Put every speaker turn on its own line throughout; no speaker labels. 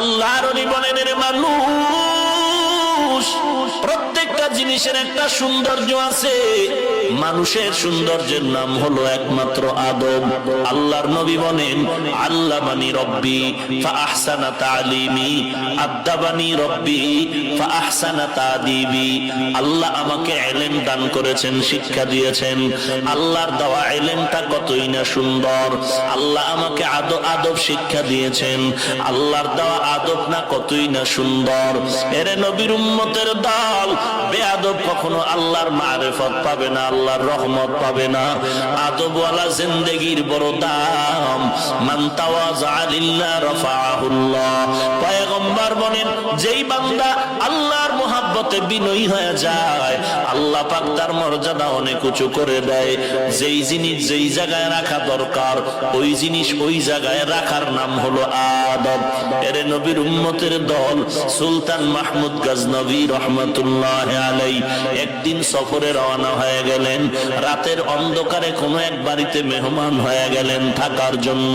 আল্লাহর নবী বলেন, এর মানুষ, প্রত্যেকটা জিনিসের একটা সৌন্দর্য আছে। মানুষের সৌন্দর্যের নাম হলো একমাত্র আদব। আল্লাহর নবী বলেন, আল্লামানি রব্বি ফাআহসানা তালিমি, আদ্দাবানি রব্বি ফাআহসানা তাদিবি। আল্লাহ আমাকে ইলম দান করেছেন, শিক্ষা দিয়েছেন। আল্লাহর দেওয়া ইলমটা কতই না সুন্দর। আল্লাহ আমাকে আদব শিক্ষা দিয়েছেন। আল্লাহর দেওয়া আদব না কতই না সুন্দর। এর নবীর উম্মতের দল, বেয়াদব কখনো আল্লাহর মারিফত পাবে না, আল্লাহর রহমত পাবে না। আদবওয়ালা জিন্দেগির বড় দাম। মান তাওয়াযা লিল্লাহ রাফাআহুল্লাহ। পয়গম্বর বলেন, যেই বান্দা আল্লাহর মহব্বতে বিনয়ী হয়ে যায়, আল্লাহ পাক তার মর্যাদা অনেক উঁচু করে দেয়। যেই জিনিস যেই জায়গায় রাখা দরকার, ওই জিনিস ওই জায়গায় রাখার নাম হলো আদব। এর নবীর উম্মতের দল সুলতান মাহমুদ গজনভী রহমতুল্লাহ আলাইহি একদিন সফরে রওনা হয়ে গেলেন। রাতের অন্ধকারে কোনো এক বাড়িতে মেহমান হয়ে গেলেন থাকার জন্য।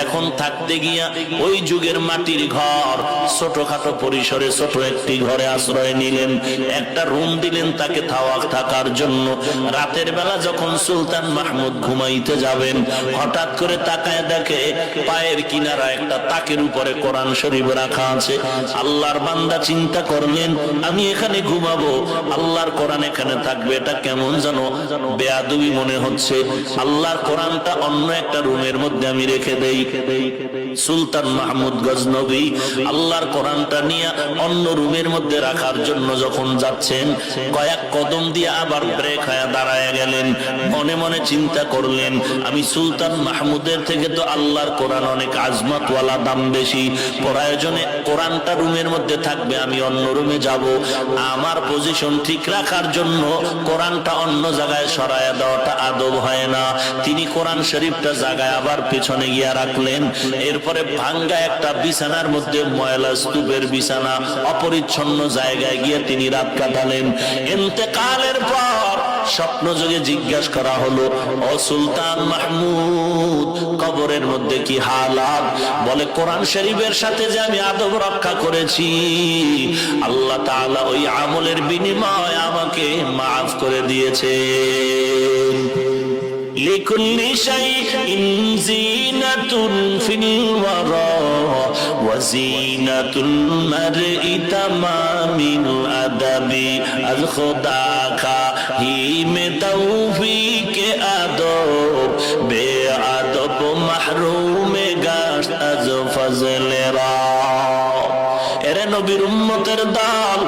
এখন থাকতে গিয়া ওই যুগের মাটির ঘর, ছোটখাটো পরিসরে ছোট একটি ঘরে আশ্রয় নিলেন। একটা রুম দিলেন তাকে থাকার জন্য। রাতের বেলা যখন সুলতান মাহমুদ ঘুমাইতে যাবেন, হঠাৎ করে তাকায় দেখে পায়ের কিনারা একটা তাকের উপরে কোরআন শরীফ রাখা আছে। আল্লাহর বান্দা চিন্তা করলেন, আমি এখানে ঘুমাবো, আল্লাহর কোরআন এখানে থাকবে, এটা কেমন যেন বেয়াদবি মনে হচ্ছে। আল্লাহর কোরআনটা অন্য একটা রুমের মধ্যে আমি রেখে দেই। সুলতান মাহমুদ গজনভী আল্লাহর কোরআনটা নিয়ে অন্য রুমের মধ্যে রাখার জন্য যখন যাচ্ছেন, কয়েক কদম দিয়ে আবার ব্রেক হয়ে দাঁড়ায় গেলেন। মনে মনে চিন্তা করলেন, আমি সুলতান মাহমুদের থেকে তো আল্লাহর কোরআন অনেক আজমতওয়ালা, দাম বেশি। প্রয়োজনে কোরআনটা রুমের মধ্যে থাকবে, আমি অন্য রুমে যাব। আমার পজিশন ঠিক রাখার জন্য কোরআনটা অন্য জায়গায় সরায় দেওয়াটা আদব হয় না। তিনি কোরআন শরীফটা জায়গায় আবার পেছনে গিয়া রাখলেন। এরপরে ভাঙ্গা একটা বিছানার মধ্যে, ময়লা স্তূপের বিছানা, অপরিচ্ছন্ন জায়গায় গিয়ে তিনি রাত কাটালেন। ইন্তেকালের পর স্বপ্ন যোগে জিজ্ঞাসা করা হলো, ও সুলতান মাহমুদ, কবরের মধ্যে কি হালাত? বলে, কোরআন শরীফের সাথে যে আমি আদব রক্ষা করেছি, আল্লাহ তাআলা ওই আমলের বিনিময় আমাকে মাফ করে দিয়েছে। লিকুল্লি শাইইন জিনাতুন ফিল ওয়ারা ওয়া জিনাতুল মারই তামামিল আদাবি আল খুদা কা হিমে তৌফিকে আদব বে আদব মাহরুমে গাশত আজ ফজলেরা। এরে নবীর উম্মতের দল,